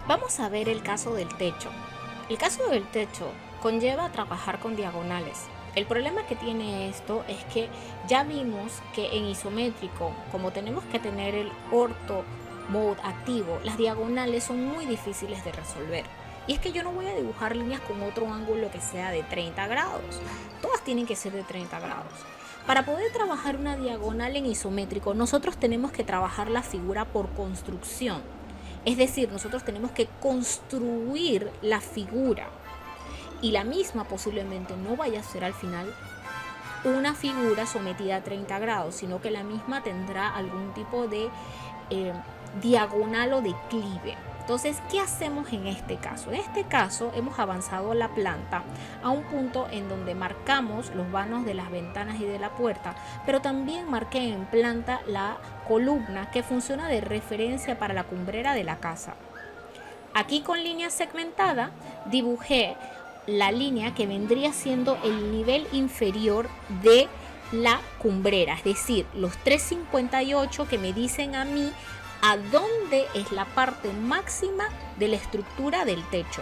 Vamos a ver el caso del techo. El caso del techo conlleva trabajar con diagonales. El problema que tiene esto es que ya vimos que en isométrico, como tenemos que tener el ortho mode activo, las diagonales son muy difíciles de resolver. Y es que yo no voy a dibujar líneas con otro ángulo que sea de 30 grados. Todas tienen que ser de 30 grados. Para poder trabajar una diagonal en isométrico, nosotros tenemos que trabajar la figura por construcción. Es decir, nosotros tenemos que construir la figura y la misma posiblemente no vaya a ser al final una figura sometida a 30 grados, sino que la misma tendrá algún tipo de diagonal o declive. Entonces, ¿qué hacemos en este caso? En este caso hemos avanzado la planta a un punto en donde marcamos los vanos de las ventanas y de la puerta, pero también marqué en planta la columna que funciona de referencia para la cumbrera de la casa. Aquí con línea segmentada dibujé la línea que vendría siendo el nivel inferior de la cumbrera, es decir, los 358 que me dicen a mí a dónde es la parte máxima de la estructura del techo.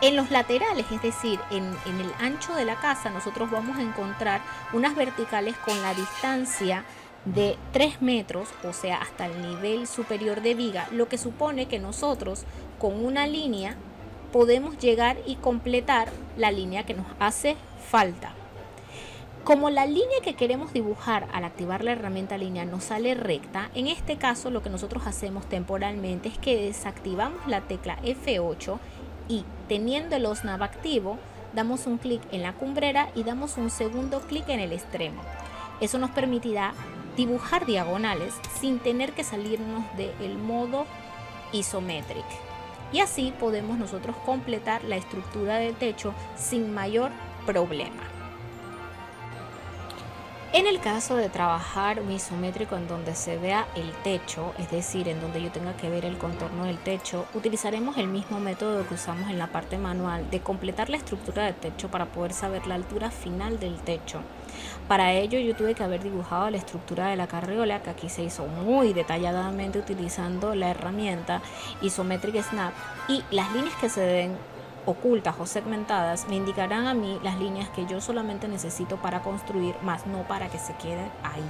En los laterales, es decir, en el ancho de la casa, nosotros vamos a encontrar unas verticales con la distancia de 3 metros, o sea, hasta el nivel superior de viga, lo que supone que nosotros con una línea podemos llegar y completar la línea que nos hace falta. Como la línea que queremos dibujar al activar la herramienta línea no sale recta, en este caso lo que nosotros hacemos temporalmente es que desactivamos la tecla F8 y teniendo el OSNAV activo, damos un clic en la cumbrera y damos un segundo clic en el extremo. Eso nos permitirá dibujar diagonales sin tener que salirnos del modo isométrico. Y así podemos nosotros completar la estructura del techo sin mayor problema. En el caso de trabajar un isométrico en donde se vea el techo, es decir, en donde yo tenga que ver el contorno del techo, utilizaremos el mismo método que usamos en la parte manual de completar la estructura del techo para poder saber la altura final del techo. Para ello yo tuve que haber dibujado la estructura de la carriola, que aquí se hizo muy detalladamente utilizando la herramienta Isometric Snap, y las líneas que se ven ocultas o segmentadas me indicarán a mí las líneas que yo solamente necesito para construir, más no para que se queden ahí.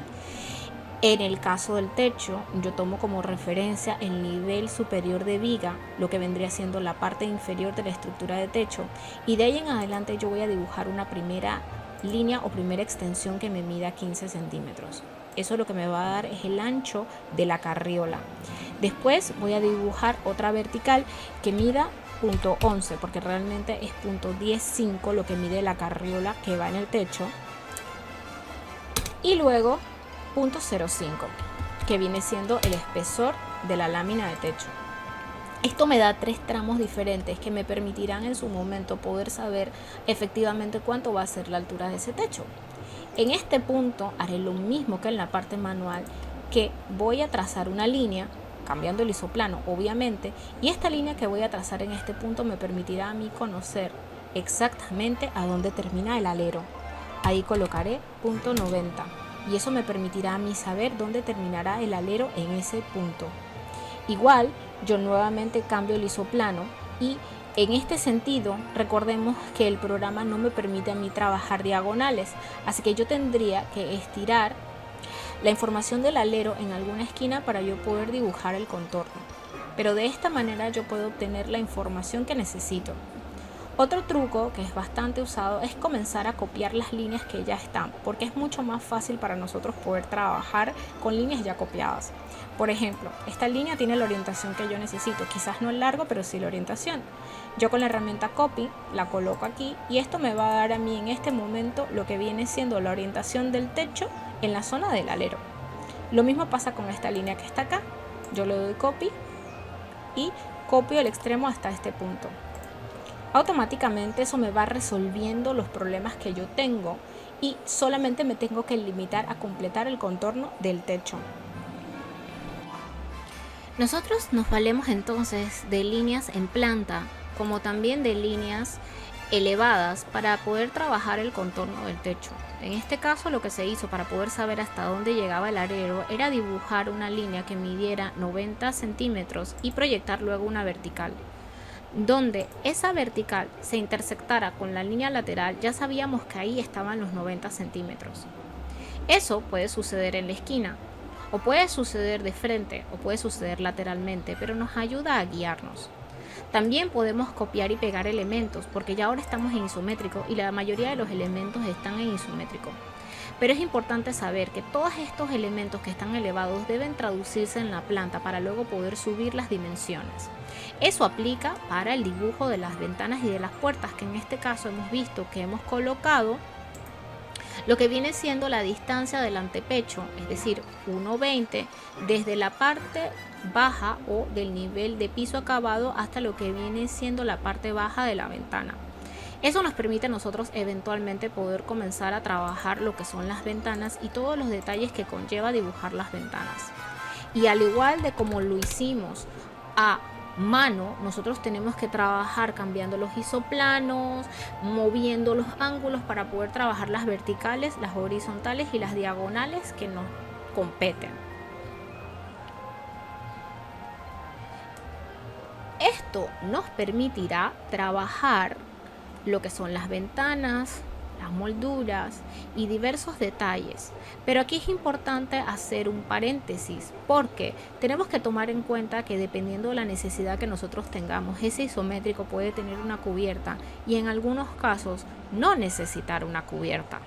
En el caso del techo, yo tomo como referencia el nivel superior de viga, lo que vendría siendo la parte inferior de la estructura de techo, y de ahí en adelante yo voy a dibujar una primera línea o primera extensión que me mida 15 centímetros. Eso lo que me va a dar es el ancho de la carriola. Después voy a dibujar otra vertical que mida punto 11, porque realmente es punto 10.5 lo que mide la carriola que va en el techo, y luego punto 0.5 que viene siendo el espesor de la lámina de techo. Esto me da 3 tramos diferentes que me permitirán en su momento poder saber efectivamente cuánto va a ser la altura de ese techo. En este punto haré lo mismo que en la parte manual, que voy a trazar una línea cambiando el isoplano obviamente, y esta línea que voy a trazar en este punto me permitirá a mí conocer exactamente a dónde termina el alero. Ahí colocaré punto 90 y eso me permitirá a mí saber dónde terminará el alero en ese punto. Igual yo nuevamente cambio el isoplano y en este sentido recordemos que el programa no me permite a mí trabajar diagonales, así que yo tendría que estirar la información del alero en alguna esquina para yo poder dibujar el contorno, pero de esta manera yo puedo obtener la información que necesito. Otro truco que es bastante usado es comenzar a copiar las líneas que ya están, porque es mucho más fácil para nosotros poder trabajar con líneas ya copiadas. Por ejemplo, esta línea tiene la orientación que yo necesito, quizás no el largo, pero sí la orientación. Yo con la herramienta Copy la coloco aquí y esto me va a dar a mí en este momento lo que viene siendo la orientación del techo en la zona del alero. Lo mismo pasa con esta línea que está acá. Yo le doy Copy y copio el extremo hasta este punto. Automáticamente eso me va resolviendo los problemas que yo tengo y solamente me tengo que limitar a completar el contorno del techo. Nosotros nos valemos entonces de líneas en planta, como también de líneas elevadas para poder trabajar el contorno del techo. En este caso, lo que se hizo para poder saber hasta dónde llegaba el alero era dibujar una línea que midiera 90 centímetros y proyectar luego una vertical. Donde esa vertical se intersectara con la línea lateral, ya sabíamos que ahí estaban los 90 centímetros. Eso puede suceder en la esquina, o puede suceder de frente, o puede suceder lateralmente, pero nos ayuda a guiarnos. También podemos copiar y pegar elementos, porque ya ahora estamos en isométrico y la mayoría de los elementos están en isométrico. Pero es importante saber que todos estos elementos que están elevados deben traducirse en la planta para luego poder subir las dimensiones. Eso aplica para el dibujo de las ventanas y de las puertas, que en este caso hemos visto que hemos colocado lo que viene siendo la distancia del antepecho, es decir, 1,20 desde la parte baja o del nivel de piso acabado hasta lo que viene siendo la parte baja de la ventana. Eso nos permite a nosotros eventualmente poder comenzar a trabajar lo que son las ventanas y todos los detalles que conlleva dibujar las ventanas. Y al igual de como lo hicimos a mano, nosotros tenemos que trabajar cambiando los isoplanos, moviendo los ángulos para poder trabajar las verticales, las horizontales y las diagonales que nos competen. Esto nos permitirá trabajar lo que son las ventanas, las molduras y diversos detalles. Pero aquí es importante hacer un paréntesis porque tenemos que tomar en cuenta que dependiendo de la necesidad que nosotros tengamos, ese isométrico puede tener una cubierta y en algunos casos no necesitar una cubierta.